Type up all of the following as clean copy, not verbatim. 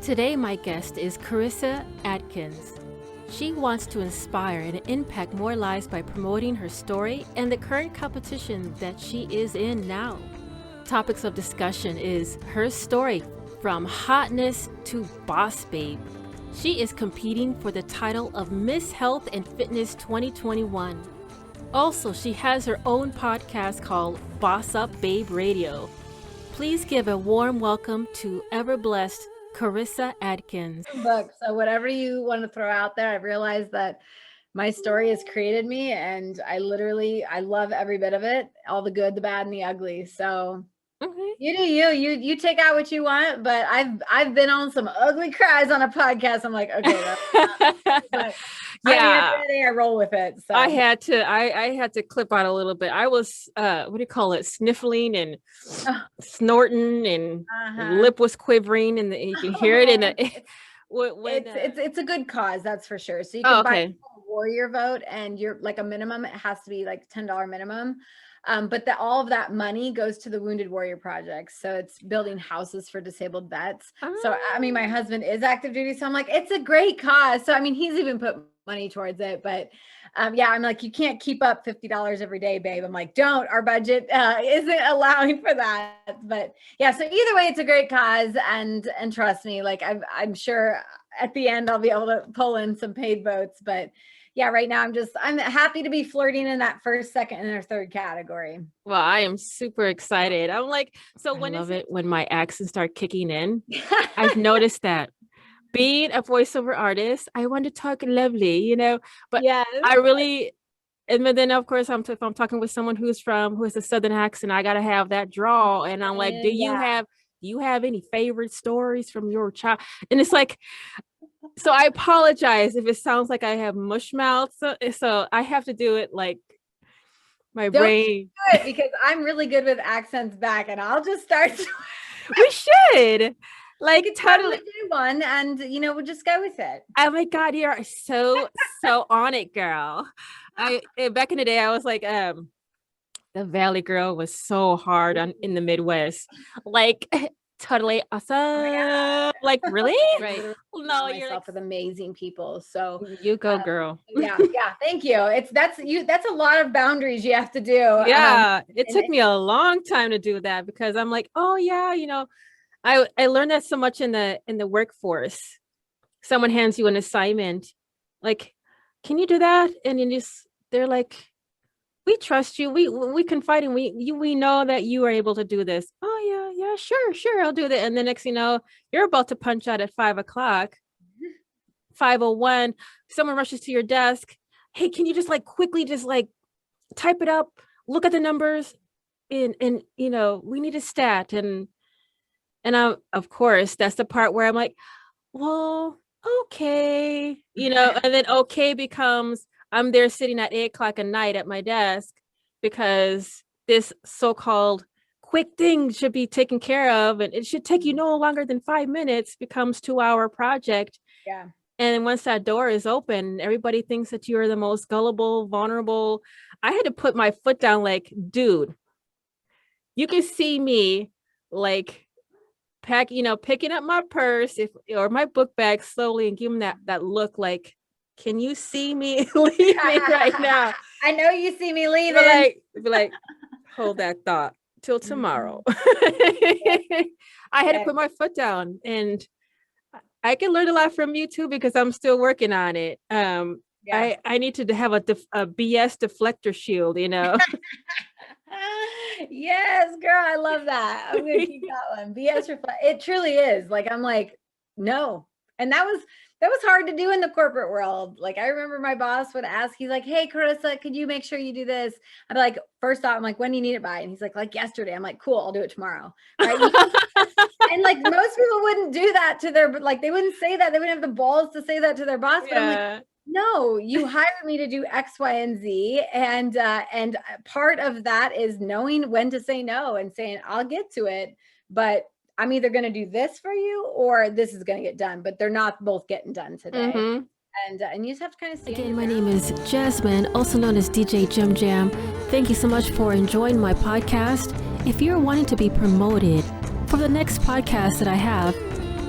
Today, my guest is Karissa Adkins. She wants to inspire and impact more lives by promoting her story and the current competition that she is in now. Topics of discussion is her story from hotness to boss babe. She is competing for the title of Miss Health and Fitness 2021. Also, she has her own podcast called Bossbabe Radio. Please give a warm welcome to ever-blessed Karissa Adkins. Book. So whatever you want to throw out there, I've realized that my story has created me, and I love every bit of it, all the good, the bad, and the ugly. So you do you take out what you want, but I've been on some ugly cries on a podcast. I'm like, okay, but yeah, I roll with it. So I had to clip out a little bit. I was what do you call it? Sniffling and snorting, and lip was quivering, and you can hear it in the. It's a good cause, that's for sure. So you can buy a warrior vote, and you're like a minimum. It has to be like $10 minimum. But all of that money goes to the Wounded Warrior Project. So it's building houses for disabled vets. So, I mean, my husband is active duty. So I'm like, it's a great cause. So, I mean, he's even put money towards it. But yeah, I'm like, you can't keep up $50 every day, babe. I'm like, don't. Our budget isn't allowing for that. But yeah, so either way, it's a great cause. And trust me, like I'm sure at the end I'll be able to pull in some paid votes. But yeah, right now I'm happy to be flirting in that first, second, and or third category. Well, I am super excited. I'm like, so I love it when my accents start kicking in. I've noticed that being a voiceover artist, I want to talk lovely, but yes. I really, and then of course if I'm talking with someone who has a Southern accent, I got to have that drawl. And I'm like, do you have any favorite stories from your child? And it's like, so I apologize if it sounds like I have mush mouth. So I have to do it like my brain. Do it, because I'm really good with accents back, and I'll just start. We should totally do one, and we'll just go with it. Oh my God, you are so on it, girl. Back in the day, I was like, the Valley Girl was so hard in the Midwest, like. Totally awesome. Like, really? Right. No, you're myself with amazing people. So you go, girl. Yeah. Thank you. That's a lot of boundaries you have to do. Yeah. It took me a long time to do that, because I'm like, oh yeah, I learned that so much in the workforce. Someone hands you an assignment, like, can you do that? And they're like, we trust you. We confide in we know that you are able to do this. Oh yeah, sure, I'll do that. And the next thing you know, you're about to punch out at 5:00, 5:01. Someone rushes to your desk. Hey, can you just quickly type it up, look at the numbers, and we need a stat. And of course, that's the part where I'm like, well, okay, and then okay becomes, I'm there sitting at 8:00 at night at my desk, because this so-called quick thing should be taken care of, and it should take you no longer than 5 minutes, becomes 2-hour project. Yeah. And when that door is open, everybody thinks that you're the most gullible, vulnerable. I had to put my foot down, like, dude, you can see me picking up my purse or my book bag slowly and give them that look like, can you see me leaving right now? I know you see me leaving. Be like, hold that thought till tomorrow. I had to put my foot down, and I can learn a lot from you too, because I'm still working on it. I need to have a BS deflector shield, Yes, girl, I love that. I'm gonna keep that one. BS reflect. It truly is. Like, I'm like, no, and that was hard to do in the corporate world. Like, I remember my boss would ask, he's like, hey, Karissa, could you make sure you do this? I'd be like, first off, I'm like, when do you need it by? And he's like yesterday. I'm like, cool, I'll do it tomorrow. Right? And most people wouldn't do that to their, they wouldn't say that. They wouldn't have the balls to say that to their boss. But I'm like, no, you hired me to do X, Y, and Z. And part of that is knowing when to say no and saying, I'll get to it, but I'm either going to do this for you or this is going to get done, but they're not both getting done today. And you just have to kind of see. Again, my name is Jasmine, also known as DJ Jim Jam. Thank you so much for enjoying my podcast. If you're wanting to be promoted for the next podcast that I have,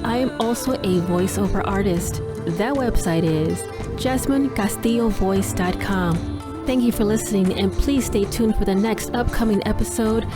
I am also a voiceover artist. That website is jasminecastillovoice.com. Thank you for listening, and please stay tuned for the next upcoming episode